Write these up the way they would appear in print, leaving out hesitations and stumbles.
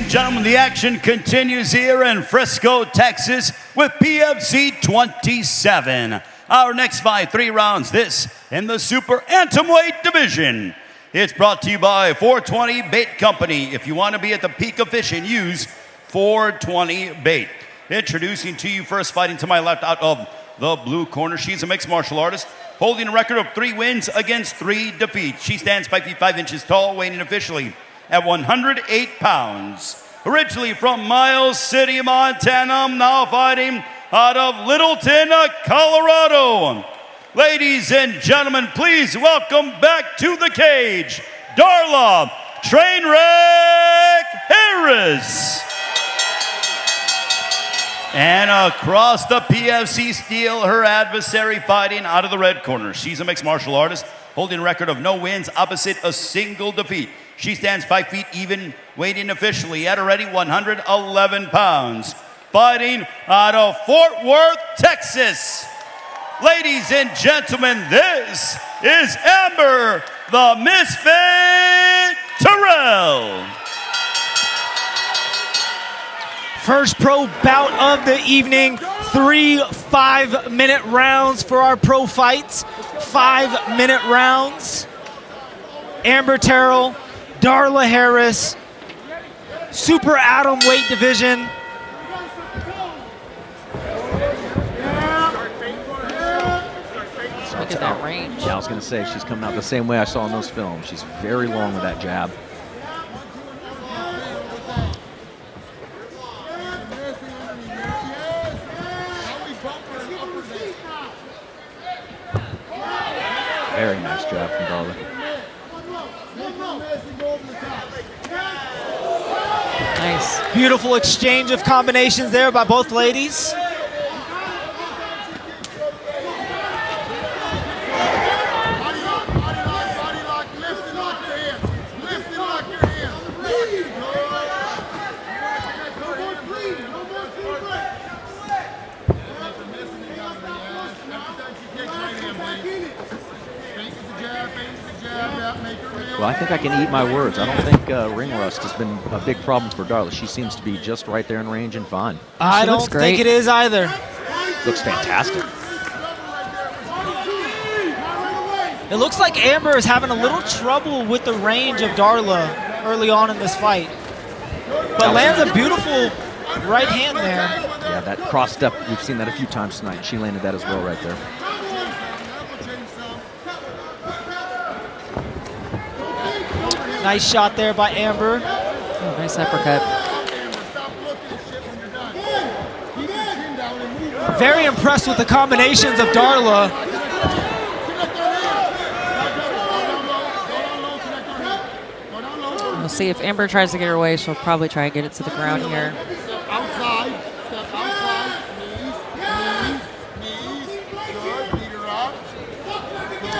and gentlemen, the action continues here in Frisco, Texas with PFC 27. Our next fight, 3 rounds, this in the super atomweight division. It's brought to you by 420 Bait Company. If you want to be at the peak of fishing, use 420 Bait. Introducing to you first, fighting to my left out of the blue corner. She's a mixed martial artist, holding a record of 3 wins against 3 defeats. She stands 5 feet 5 inches tall, weighing officially at 108 pounds. Originally from Miles City, Montana, now fighting out of Littleton, Colorado. Ladies and gentlemen, please welcome back to the cage, Darla Trainwreck Harris. And across the PFC steel, her adversary fighting out of the red corner. She's a mixed martial artist, holding a record of no wins, opposite a single defeat. She stands 5 feet even, weighing officially at already 111 pounds. Fighting out of Fort Worth, Texas. Ladies and gentlemen, this is Amber, the Misfit Terrell. First pro bout of the evening, 3 5-minute rounds for our pro fights. 5-minute rounds. Amber Terrell, Darla Harris, super atom weight division. Look at that range. Yeah, I was going to say, she's coming out the same way I saw in those films. She's very long with that jab. Very nice job from Darla. Nice. Beautiful exchange of combinations there by both ladies. Well, I think I can eat my words. I don't think ring rust has been a big problem for Darla. She seems to be just right there in range and fine. I don't think it is either. Looks fantastic. It looks like Amber is having a little trouble with the range of Darla early on in this fight. But lands a beautiful right hand there. Yeah, that cross step, we've seen that a few times tonight. She landed that as well right there. Nice shot there by Amber. Oh, nice uppercut. Very impressed with the combinations of Darla. We'll see if Amber tries to get her way. She'll probably try and get it to the ground here.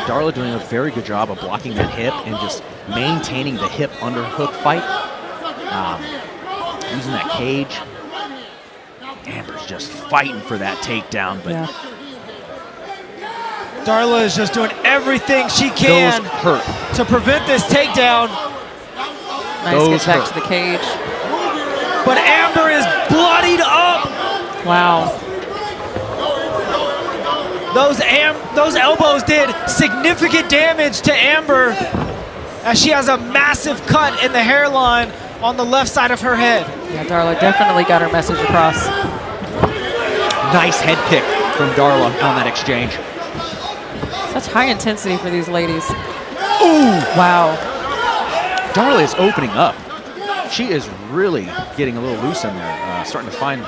Darla doing a very good job of blocking that hip and just maintaining the hip underhook fight. Using that cage. Amber's just fighting for that takedown, but Darla is just doing everything she can to prevent this takedown. Nice get back to the cage. But Amber is bloodied up. Wow. Those elbows did significant damage to Amber as she has a massive cut in the hairline on the left side of her head. Yeah, Darla definitely got her message across. Nice head kick from Darla on that exchange. Such high intensity for these ladies. Ooh! Wow. Darla is opening up. She is really getting a little loose in there, starting to find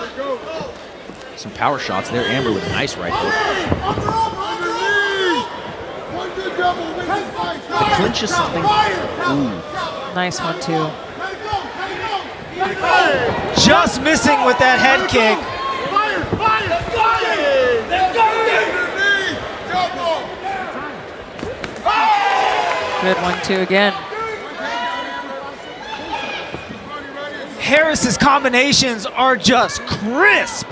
some power shots there. Amber with a nice right hook. The clinch is something. Ooh. Nice one, too. Just missing with that head kick. Good one, too, again. Harris's combinations are just crisp.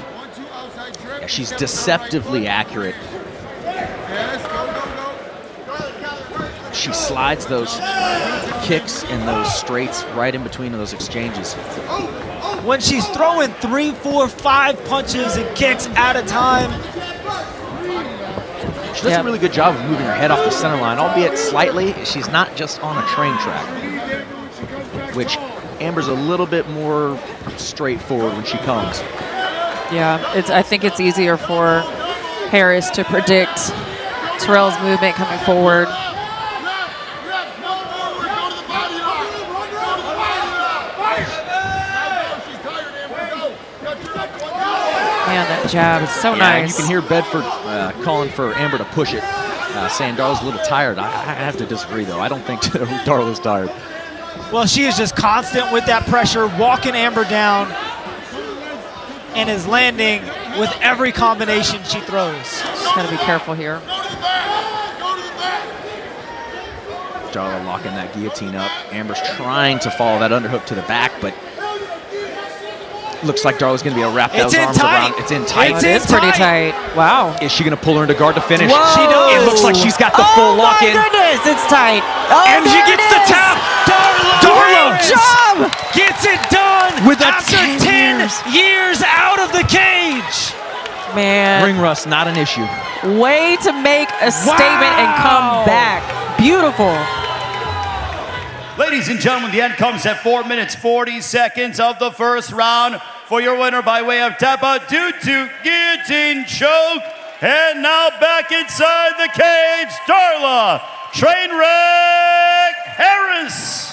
Yeah, she's deceptively accurate. she slides those kicks and those straights right in between those exchanges. When she's throwing 3, 4, 5 punches and kicks at a time. She does a really good job of moving her head off the center line, albeit slightly. She's not just on a train track, which Amber's a little bit more straightforward when she comes. Yeah, I think it's easier for Harris to predict Terrell's movement coming forward. Man, that jab is so nice. You can hear Bedford calling for Amber to push it, saying Darla's a little tired. I have to disagree, though. I don't think Darla's tired. Well, she is just constant with that pressure, walking Amber down, and is landing with every combination she throws. Just got to be careful here. Darla locking that guillotine up. Amber's trying to follow that underhook to the back, but looks like Darla's going to be able to wrap those arms around. It's in tight. It's pretty tight. Wow. Is she going to pull her into guard to finish? Whoa. She does. It looks like she's got the full lock in. Oh my goodness, it's tight. Oh, and she gets the tap. Darla great job. Gets it done with after 10 years out of the cage. Man. Ring rust, not an issue. Way to make a statement and come back. Beautiful. Ladies and gentlemen, the end comes at 4 minutes, 40 seconds of the first round. For your winner by way of tap out due to guillotine choke. And now back inside the cage, Darla Trainwreck Harris.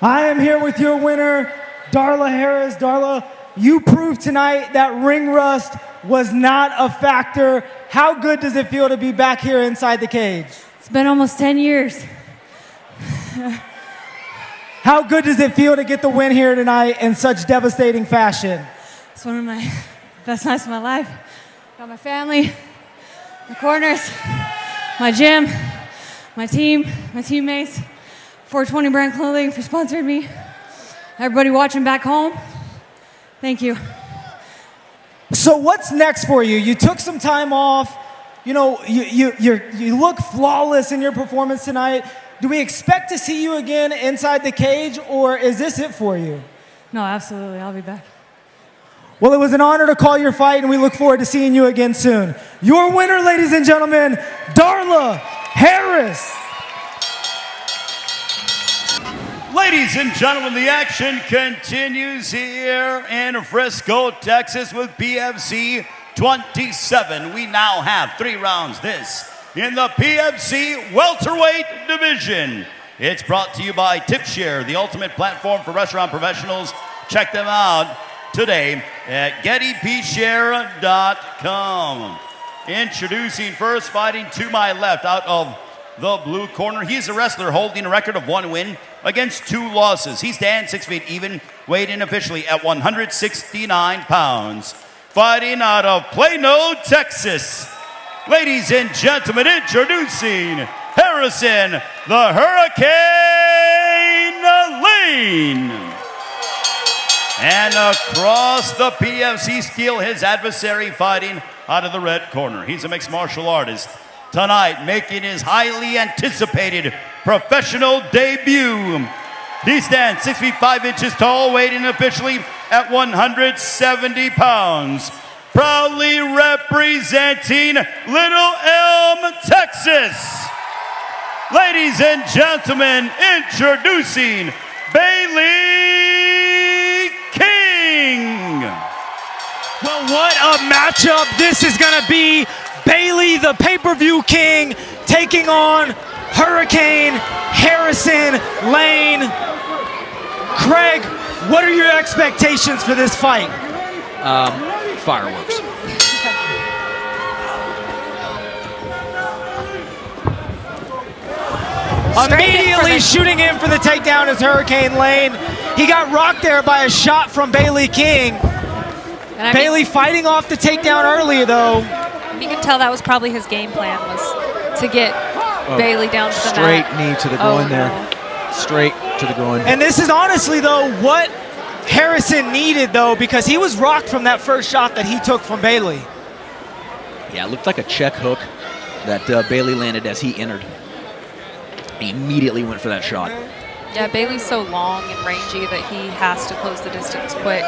I am here with your winner, Darla Harris. Darla, you proved tonight that ring rust was not a factor. How good does it feel to be back here inside the cage? It's been almost 10 years. How good does it feel to get the win here tonight in such devastating fashion? It's one of my best nights of my life. Got my family, my corners, my gym, my team, my teammates, 420 Brand Clothing for sponsoring me. Everybody watching back home, thank you. So what's next for you? You took some time off. You know, you look flawless in your performance tonight. Do we expect to see you again inside the cage, or is this it for you? No, absolutely, I'll be back. Well, it was an honor to call your fight, and we look forward to seeing you again soon. Your winner, ladies and gentlemen, Darla Harris. Ladies and gentlemen, the action continues here in Frisco, Texas with PFC 27. We now have 3 rounds this in the PFC welterweight division. It's brought to you by TipShare, the ultimate platform for restaurant professionals. Check them out today at gettypshare.com. Introducing first, fighting to my left out of the blue corner. He's a wrestler holding a record of 1 win against 2 losses. He stands 6 feet even, weighed in officially at 169 pounds. Fighting out of Plano, Texas. Ladies and gentlemen, introducing Harrison, the Hurricane Layne. And across the PFC steel, his adversary fighting out of the red corner. He's a mixed martial artist. Tonight, making his highly anticipated professional debut. He stands 6 feet 5 inches tall, weighing officially at 170 pounds. Proudly representing Little Elm, Texas. Ladies and gentlemen, introducing Bailey King. Well, what a matchup this is going to be. Bailey, the pay-per-view king, taking on Hurricane Harrison Layne. Craig, what are your expectations for this fight? Fireworks. Immediately shooting in for the takedown is Hurricane Layne. He got rocked there by a shot from Bailey King. Bailey fighting off the takedown early, though. You can tell that was probably his game plan, was to get Bailey down to the mat. Straight knee to the groin there. Straight to the groin. And this is honestly, though, what Harrison needed, though, because he was rocked from that first shot that he took from Bailey. Yeah, it looked like a check hook that Bailey landed as he entered. He immediately went for that shot. Yeah, Bailey's so long and rangy that he has to close the distance quick.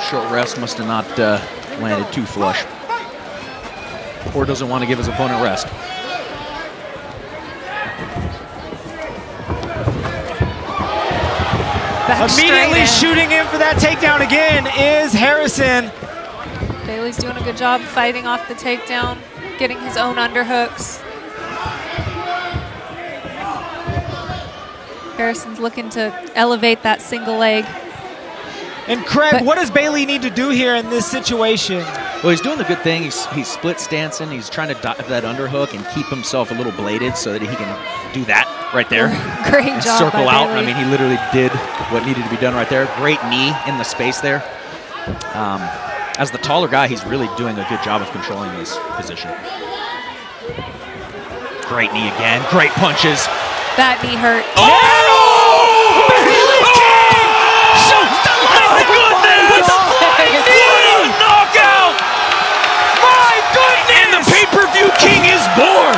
Short rest must have not landed too flush. Or doesn't want to give his opponent rest. Immediately shooting in for that takedown again is Harrison. Bailey's doing a good job fighting off the takedown, getting his own underhooks. Harrison's looking to elevate that single leg. And Craig, what does Bailey need to do here in this situation? Well, he's doing the good thing. He's split stancing. He's trying to dive that underhook and keep himself a little bladed so that he can do that right there. Great and job circle by out. Bailey. I mean, he literally did what needed to be done right there. Great knee in the space there. As the taller guy, he's really doing a good job of controlling his position. Great knee again. Great punches. That knee hurt. Pay-per-view king is born.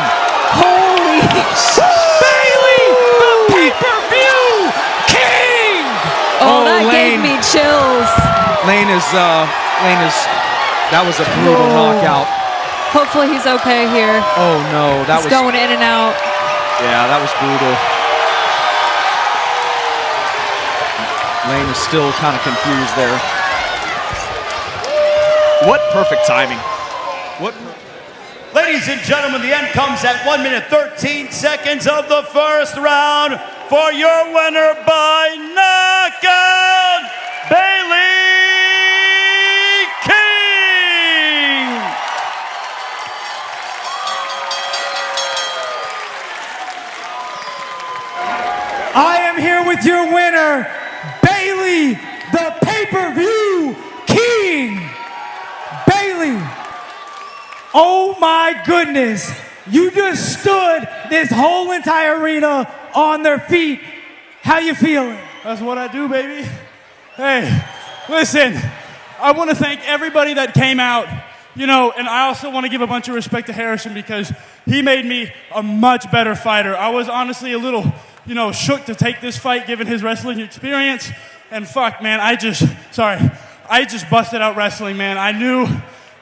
Holy Bailey, the pay-per-view king. Oh, that gave me chills. Layne is, that was a brutal knockout. Hopefully he's okay here. Oh no, that He's was going in and out. Yeah, that was brutal. Layne is still kind of confused there. What perfect timing. What? Ladies and gentlemen, the end comes at 1 minute 13 seconds of the first round. For your winner by knockout, Bailey King. I am here with your winner, Bailey, the pay-per-view king. Bailey, oh my goodness, you just stood this whole entire arena on their feet. How you feeling? That's what I do, baby. Hey, listen, I want to thank everybody that came out, you know, and I also want to give a bunch of respect to Harrison because he made me a much better fighter. I was honestly a little, you know, shook to take this fight given his wrestling experience. And fuck, man, I just busted out wrestling, man. I knew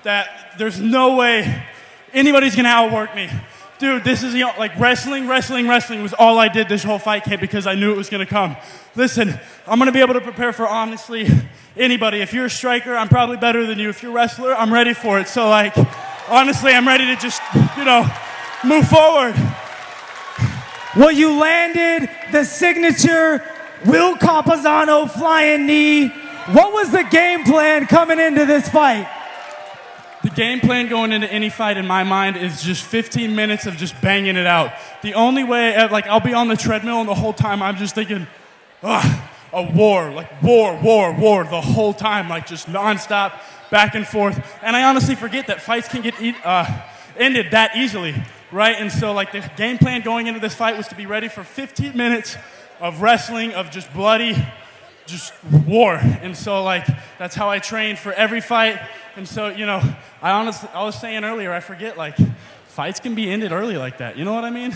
that there's no way anybody's going to outwork me. Dude, this is, like, wrestling was all I did this whole fight camp because I knew it was going to come. Listen, I'm going to be able to prepare for, honestly, anybody. If you're a striker, I'm probably better than you. If you're a wrestler, I'm ready for it. So, like, honestly, I'm ready to just, you know, move forward. Well, you landed the signature Will Campazano flying knee. What was the game plan coming into this fight? The game plan going into any fight in my mind is just 15 minutes of just banging it out. The only way, like, I'll be on the treadmill and the whole time I'm just thinking, a war, like war the whole time, like just nonstop, back and forth. And I honestly forget that fights can get ended that easily, right? And so, like, the game plan going into this fight was to be ready for 15 minutes of wrestling, of just bloody, just war. And so, like, that's how I trained for every fight. And so, you know, I was saying earlier, I forget, like, fights can be ended early like that. You know what I mean?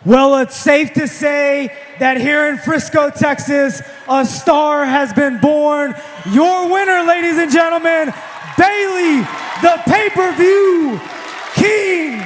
Well, it's safe to say that here in Frisco, Texas, a star has been born. Your winner, ladies and gentlemen, Bailey, the pay-per-view king.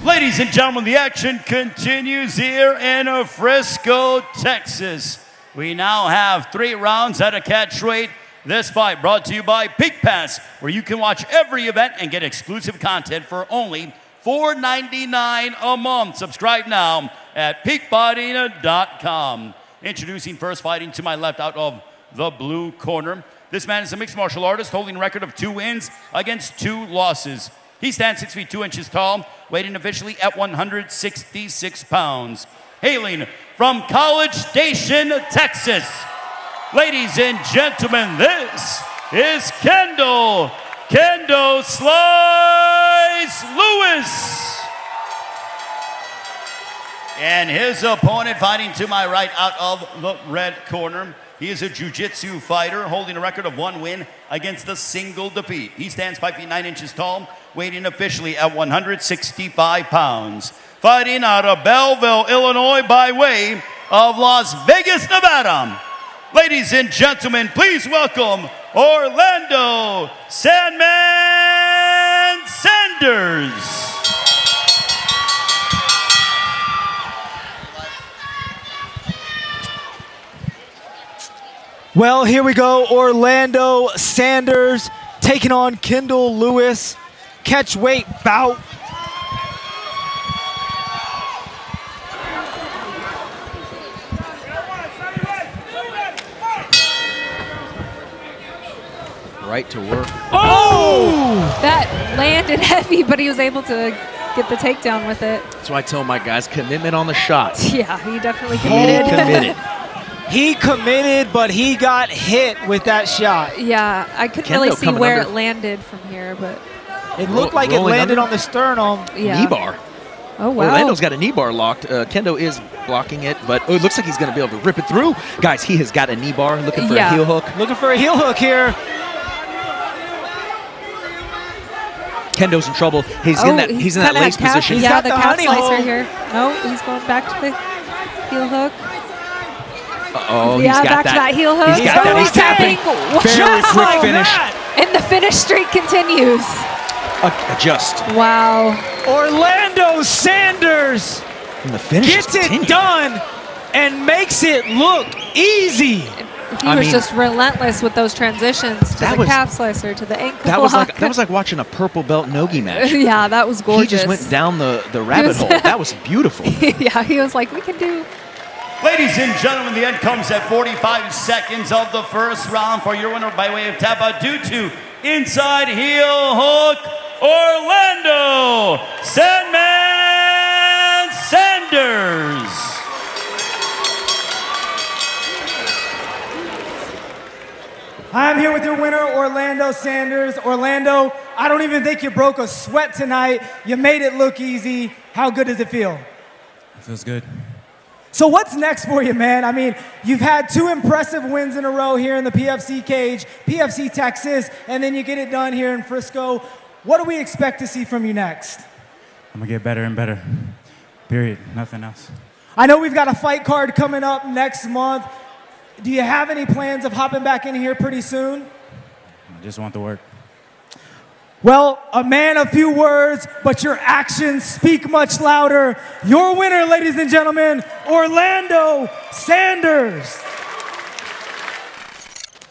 Ladies and gentlemen, the action continues here in Frisco, Texas. We now have 3 rounds at a catch weight. This fight brought to you by Peak Pass, where you can watch every event and get exclusive content for only $4.99 a month. Subscribe now at peakbodyarena.com. Introducing first, fighting to my left out of the blue corner. This man is a mixed martial artist holding a record of 2 wins against 2 losses. He stands 6 feet 2 inches tall, weighing officially at 166 pounds. Hailing from College Station, Texas. Ladies and gentlemen, this is Kendall Slice Lewis. And his opponent fighting to my right out of the red corner. He is a jiu-jitsu fighter holding a record of 1 win against a single defeat. He stands 5 feet 9 inches tall, weighing officially at 165 pounds. Fighting out of Belleville, Illinois by way of Las Vegas, Nevada. Ladies and gentlemen, please welcome Orlando Sandman Sanders. Well, here we go. Orlando Sanders taking on Kendall Lewis. Catch weight bout. Right to work. Oh! That landed heavy, but he was able to get the takedown with it. That's why I tell my guys, commitment on the shot. Yeah, he definitely committed. Committed. He committed, but he got hit with that shot. Yeah, I couldn't Kendall really see coming where under. it landed from here, but It looked like it rolling landed under. on the sternum. yeah. Knee bar. Oh, wow. Orlando's got a knee bar locked. Kendall is blocking it, but it looks like he's going to be able to rip it through. Guys, he has got a knee bar, looking for Yeah. a heel hook. Looking for a heel hook here. Kendall's in trouble. He's in that kinda lace had calf- position. He's Yeah, got the the calf honey slicer hole. here. No, he's going back to the heel hook. Oh, Yeah, he's got back that. to that heel hook. He's got that. He's tapping. Wow. Very quick finish. And the finish streak continues. Adjust. Wow. Orlando Sanders And the finish gets it continues. done and makes it look easy. He I was mean, just relentless with those transitions to that the was- calf slicer, to the ankle That was lock. like watching a purple belt nogi match. Yeah, that was gorgeous. He just went down the rabbit hole. That was beautiful. Yeah, he was like, we can do. Ladies and gentlemen, the end comes at 45 seconds of the first round for your winner by way of tap out due to inside heel hook, Orlando Sandman Sanders. I'm here with your winner, Orlando Sanders. Orlando, I don't even think you broke a sweat tonight. You made it look easy. How good does it feel? It feels good. So what's next for you, man? I mean, you've had 2 impressive wins in a row here in the PFC cage, PFC Texas, and then you get it done here in Frisco. What do we expect to see from you next? I'm gonna get better and better. Period. Nothing else. I know we've got a fight card coming up next month. Do you have any plans of hopping back in here pretty soon? I just want the work. Well, a man of few words, but your actions speak much louder. Your winner, ladies and gentlemen, Orlando Sanders.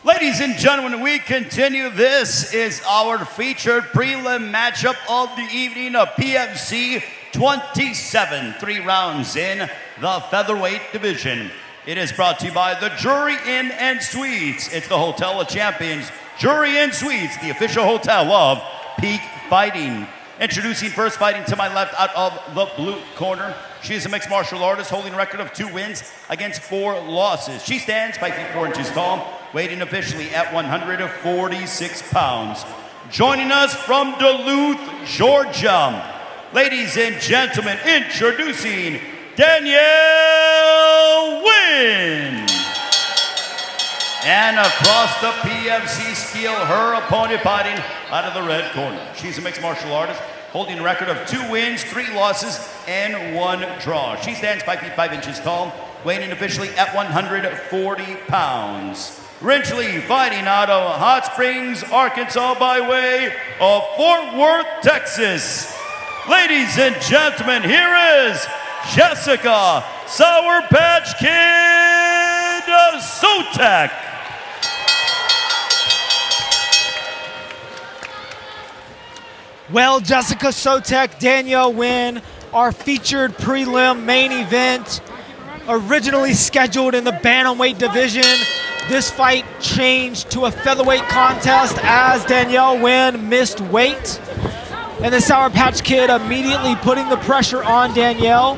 Ladies and gentlemen, we continue. This is our featured prelim matchup of the evening of PFC 27, 3 rounds in the featherweight division. It is brought to you by the Jury Inn and Suites. It's the Hotel of Champions, Jury Inn Suites, the official hotel of Peak Fighting. Introducing first, fighting to my left out of the blue corner. She is a mixed martial artist holding a record of 2 wins against 4 losses. She stands 5 feet 4 inches tall, weighing officially at 146 pounds. Joining us from Duluth, Georgia, ladies and gentlemen, introducing Danielle Wynn. And across the PFC steel, her opponent fighting out of the red corner. She's a mixed martial artist holding a record of 2 wins, 3 losses, and 1 draw. She stands 5 feet 5 inches tall, weighing officially at 140 pounds. Originally fighting out of Hot Springs, Arkansas by way of Fort Worth, Texas. Ladies and gentlemen, here is Jessica Sour Patch Kid Sotack. Well, Jessica Sotack, Danielle Wynn, our featured prelim main event, originally scheduled in the bantamweight division. This fight changed to a featherweight contest as Danielle Wynn missed weight. And the Sour Patch Kid immediately putting the pressure on Danielle.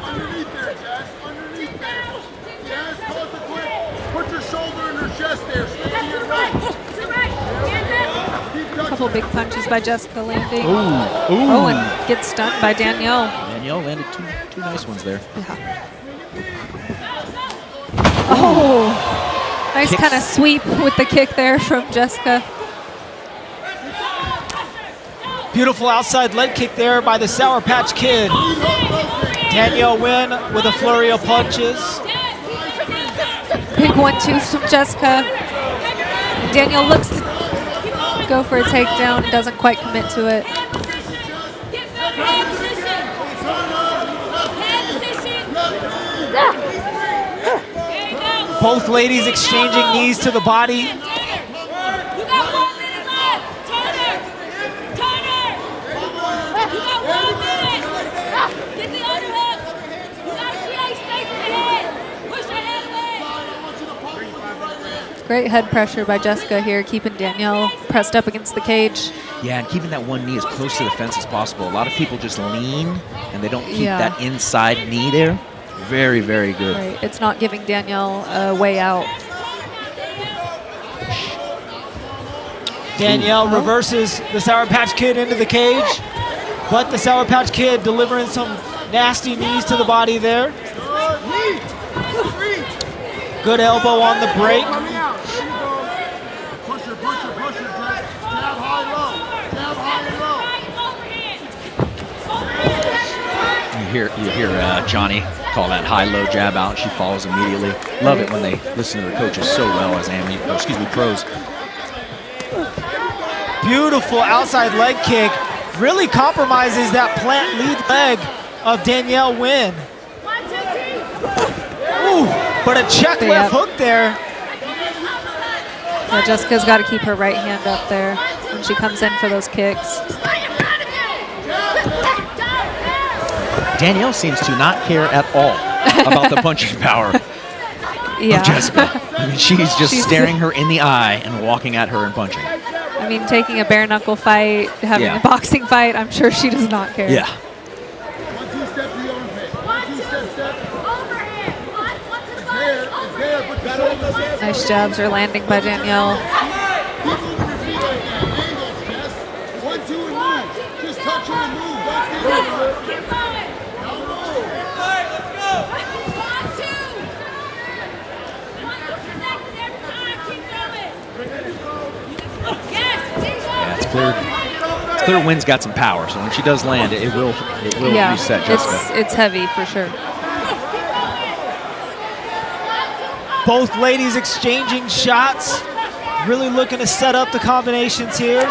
Put your shoulder in her chest there. Stay to your right. A couple big punches by Jessica landing. Ooh. Oh, and gets stunned by Danielle. Danielle landed two nice ones there. Yeah. Oh, nice Kicks. kind of sweep with the kick there from Jessica. Beautiful outside leg kick there by the Sour Patch Kid. Danielle Wynn with a flurry of punches. Big 1-2 from Jessica. Danielle looks to go for a takedown and doesn't quite commit to it. Both ladies exchanging knees to the body. Great head pressure by Jessica here, keeping Danielle pressed up against the cage. Yeah, and keeping that one knee as close to the fence as possible. A lot of people just lean, and they don't keep Yeah. that inside knee there. Very, very good. Right, it's not giving Danielle a way out. Danielle reverses the Sour Patch Kid into the cage, but the Sour Patch Kid delivering some nasty knees to the body there. Good elbow on the break. Push her, Jack. Jab high, low. Jab high, low. You hear Johnny call that high-low jab out. She follows immediately. Love it when they listen to their coaches so well as pros. Beautiful outside leg kick. Really compromises that plant lead leg of Danielle Wynn. Ooh, but a check left hook there. Yeah, Jessica's got to keep her right hand up there when she comes in for those kicks. Danielle seems to not care at all about the punching power Yeah. of Jessica. I mean, she's just staring her in the eye and walking at her and punching. I mean, taking a bare knuckle fight, having Yeah. a boxing fight, I'm sure she does not care. Yeah. 1-2 step to the armpit. 1-2 step. It's there, but got over the head. Nice jabs are landing by Danielle. Keep moving your feet like that. Angles, Jess. 1-2 and move. Just touch her and move. Don't stay over her. Keep going. Yeah, it's clear. It's clear Wynn's got some power, so when she does land, it will Yeah, reset Jessica. it's heavy for sure. Both ladies exchanging shots. Really looking to set up the combinations here.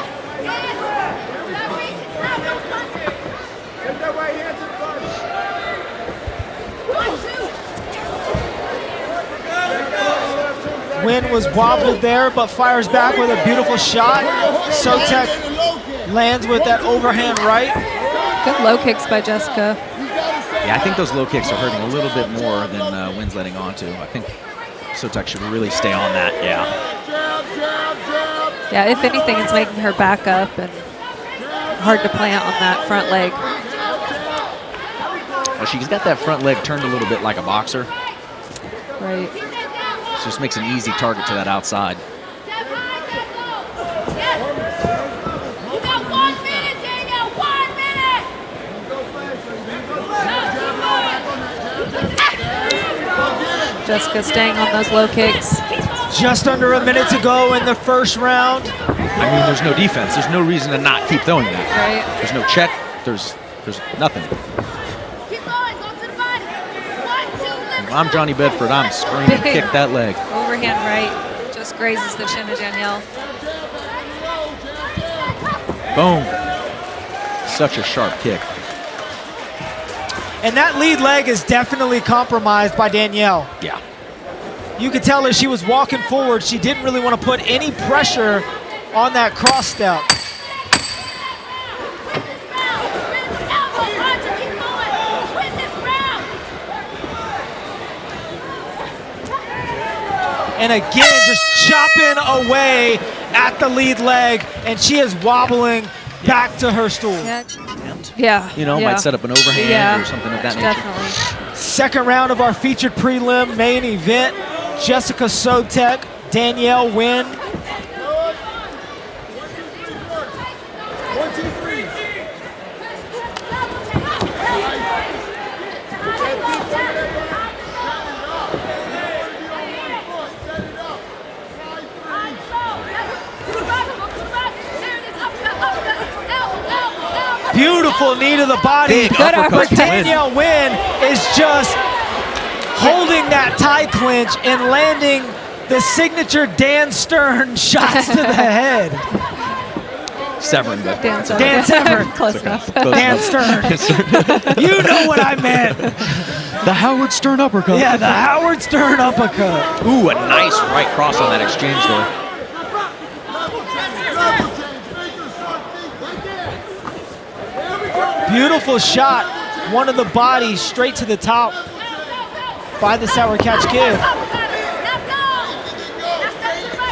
Wynn was wobbled there, but fires back with a beautiful shot. Sotack lands with that overhand right. Good low kicks by Jessica. Yeah, I think those low kicks are hurting a little bit more than Wynn's letting on to. I think Sotack should really stay on that. Yeah. Yeah, if anything, it's making her back up and hard to plant on that front leg. Well, she's got that front leg turned a little bit like a boxer. Right. So just makes an easy target to that outside. You got 1 minute, Danielle. 1 minute. Jessica staying on those low kicks. Just under a minute to go in the first round. I mean, there's no defense. There's no reason to not keep throwing that. Right. There's no check. There's nothing. Keep going. Go to the body. 1, 2, lift. If I'm Johnny Bedford, I'm screaming, kick that leg. Overhand right. Just grazes the chin of Danielle. Boom. Such a sharp kick. And that lead leg is definitely compromised by Danielle. Yeah. You could tell as she was walking forward, she didn't really want to put any pressure on that cross step. And again, just chopping away at the lead leg, and she is wobbling back to her stool. Yeah. You know, yeah. might set up an overhand or something of that nature. Definitely. Second round of our featured prelim main event. Jessica Sotack, Danielle Wynn. 1, 2, 3. Beautiful knee to the body. Big Good uppercut uppercut. to Wynn. Danielle Wynn is just holding that tie clinch and landing the signature Dan Stern shots to the head. Severing, but Dan Dan Severn. Close enough. Dan Stern. You know what I meant. The Howard Stern uppercut. Yeah, the Howard Stern uppercut. Ooh, a nice right cross on that exchange there. Beautiful shot. One of the body straight to the top by the Sour Catch Kid.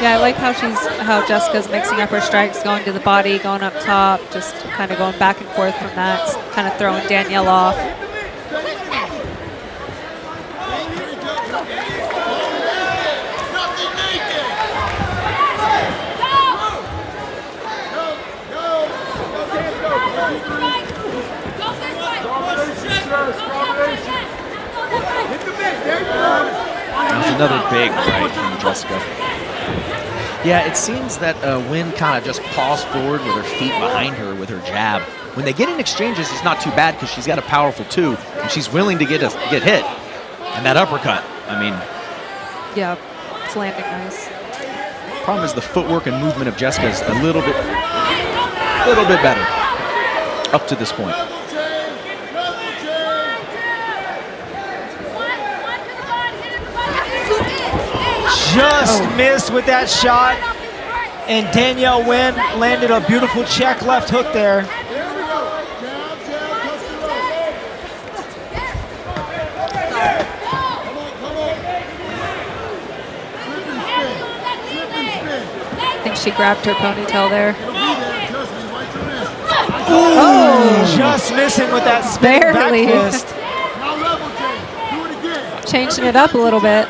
Yeah, I like how Jessica's mixing up her strikes, going to the body, going up top, just kind of going back and forth from that, kind of throwing Danielle off. There's another big right from Jessica. Yeah, it seems that Wynn kind of just paused forward with her feet behind her with her jab. When they get in exchanges, it's not too bad because she's got a powerful two, and she's willing to get hit. And that uppercut, I mean... Yeah, it's landing nice. Problem is the footwork and movement of Jessica is a little bit better up to this point. Just missed with that shot. And Danielle Wynn landed a beautiful check left hook there. I think she grabbed her ponytail there. Ooh, just missing with that spin back Barely. fist. Changing it up a little bit.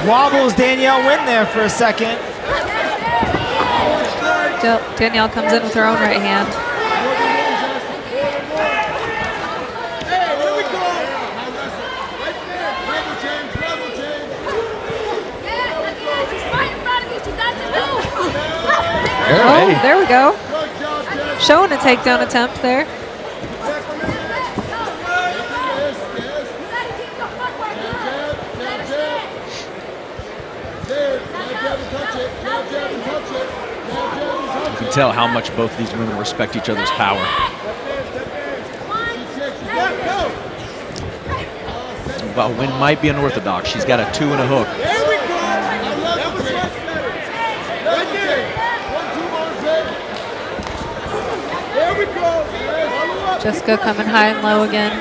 Wobbles Danielle Wynn there for a second. Danielle comes in with her own right hand. Oh, there we go. Showing a takedown attempt there. You can tell how much both these women respect each other's power. While Wynn might be unorthodox, she's got a two and a hook. Jessica coming high and low again.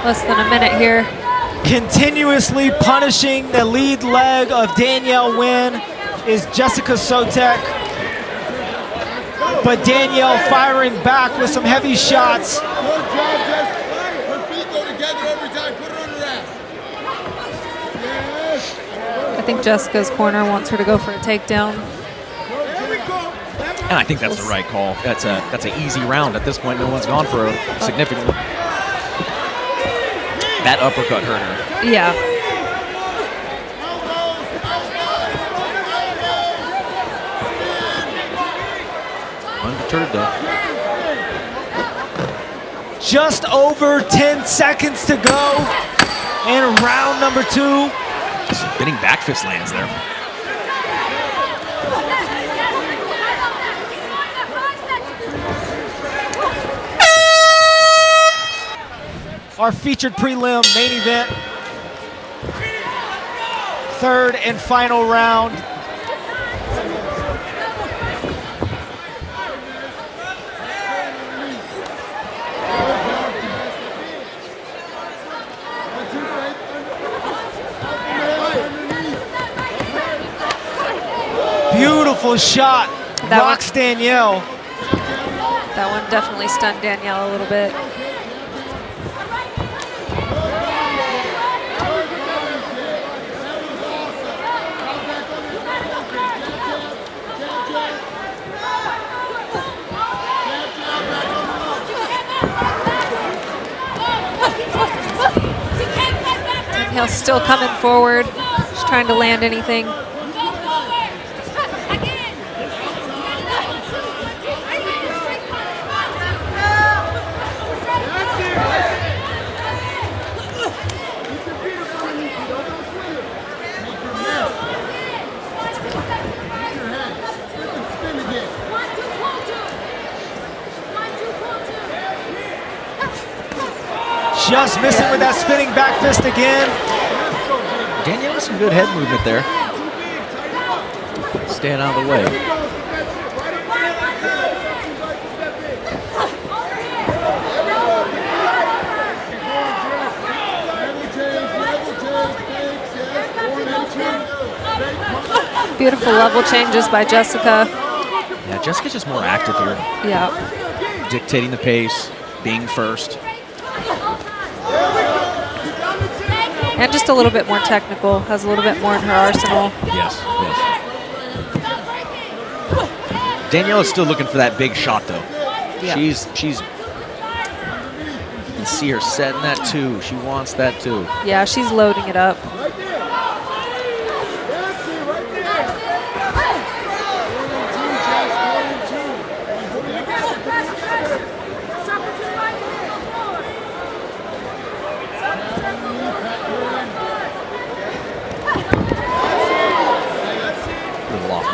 Less than a minute here. Continuously punishing the lead leg of Danielle Wynn is Jessica Sotack. But Danielle firing back with some heavy shots. I think Jessica's corner wants her to go for a takedown. And I think that's the right call. That's an easy round at this point. No one's gone for a significant. That uppercut hurt her. Yeah. Undeterred though. Just over 10 seconds to go in round number 2. Spinning back fist lands there. Our featured prelim main event. Third and final round. Beautiful shot. Rocks Danielle. That one definitely stunned Danielle a little bit. Danielle's still coming forward. She's trying to land anything. Just missing with that spinning back fist again. Danielle has some good head movement there. Staying out of the way. Beautiful level changes by Jessica. Yeah, Jessica's just more active here. Yeah. Dictating the pace, being first. And just a little bit more technical, has a little bit more in her arsenal. Yes, yes. Danielle is still looking for that big shot, though. Yeah. She's. You can see her setting that too. She wants that too. Yeah, she's loading it up.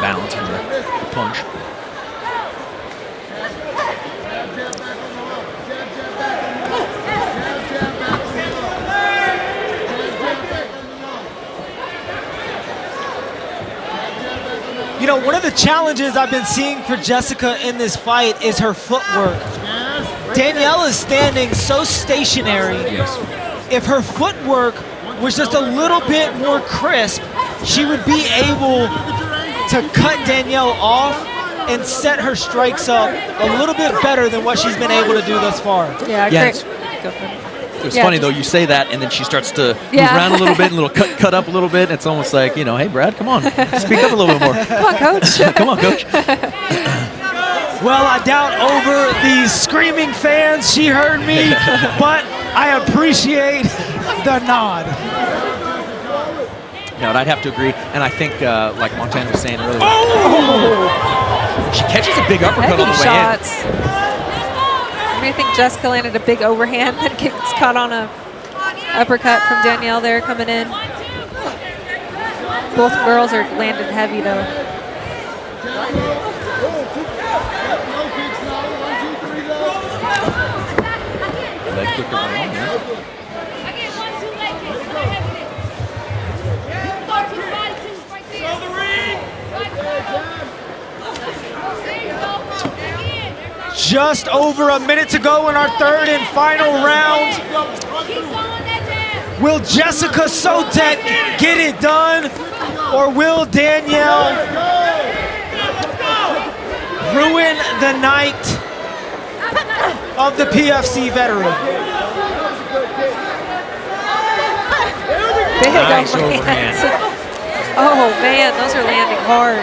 Balance from the punch. You know, one of the challenges I've been seeing for Jessica in this fight is her footwork. Danielle is standing so stationary. Yes. If her footwork was just a little bit more crisp, she would be able to cut Danielle off and set her strikes up a little bit better than what she's been able to do thus far. Yeah, Yes. great. Go for it. It's funny though, you say that and then she starts to move Yeah. around a little bit, and a little cut up a little bit. It's almost like, you know, hey Brad, come on, speak up a little bit more. Come on, coach. Come on, coach. Well, I doubt over these screaming fans she heard me, but I appreciate the nod. No, and I'd have to agree. And I think, like Montana was saying earlier, she catches a big uppercut Heavy on the way shots. I think Jessica landed a big overhand and gets caught on a uppercut from Danielle there coming in. Both girls are landing heavy though. Leg kick of her own, yeah. Just over a minute to go in our third and final round. Will Jessica Sotack get it done, or will Danielle ruin the night of the PFC veteran? Big Nice overhands. overhand. Oh man, those are landing hard.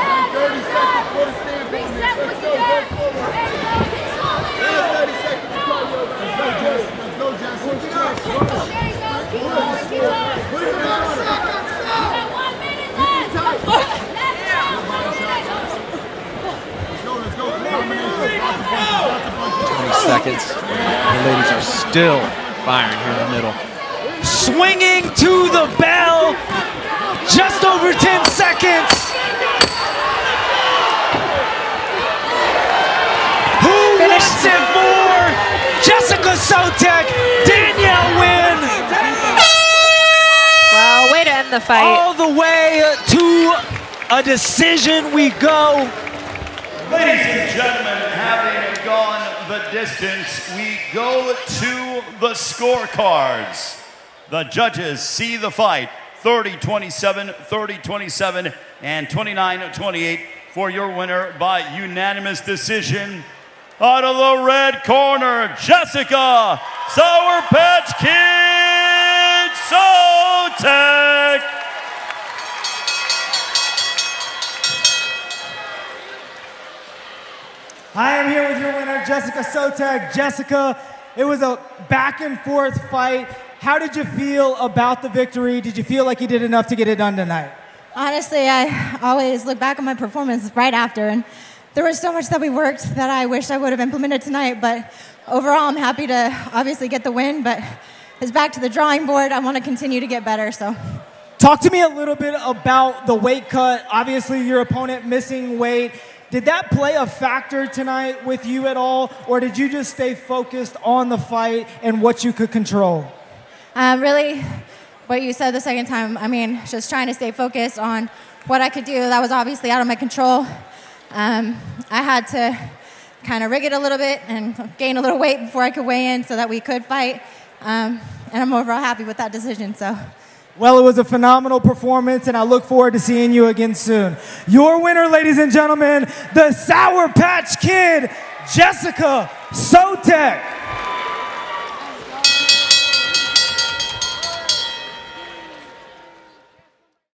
Seconds. The ladies are still firing here in the middle. Swinging to the bell, just over 10 seconds. Who wants it more? Jessica Sotack, Danielle Wynn. Wow, way to end the fight. All the way to a decision we go. Ladies and gentlemen, having gone the distance, we go to the scorecards. The judges see the fight 30-27, 30-27, and 29-28 for your winner by unanimous decision. Out of the red corner, Jessica Sour Patch Kid Sotack. I am here with your winner, Jessica Sotack. Jessica, it was a back and forth fight. How did you feel about the victory? Did you feel like you did enough to get it done tonight? Honestly, I always look back on my performance right after, and there was so much that we worked that I wish I would have implemented tonight, but overall I'm happy to obviously get the win, but it's back to the drawing board. I want to continue to get better, so. Talk to me a little bit about the weight cut. Obviously, your opponent missing weight. Did that play a factor tonight with you at all, or did you just stay focused on the fight and what you could control? Really, what you said the second time, I mean, just trying to stay focused on what I could do. That was obviously out of my control. I had to kind of rig it a little bit and gain a little weight before I could weigh in so that we could fight. And I'm overall happy with that decision, so. Well, it was a phenomenal performance, and I look forward to seeing you again soon. Your winner, ladies and gentlemen, the Sour Patch Kid, Jessica Sotack.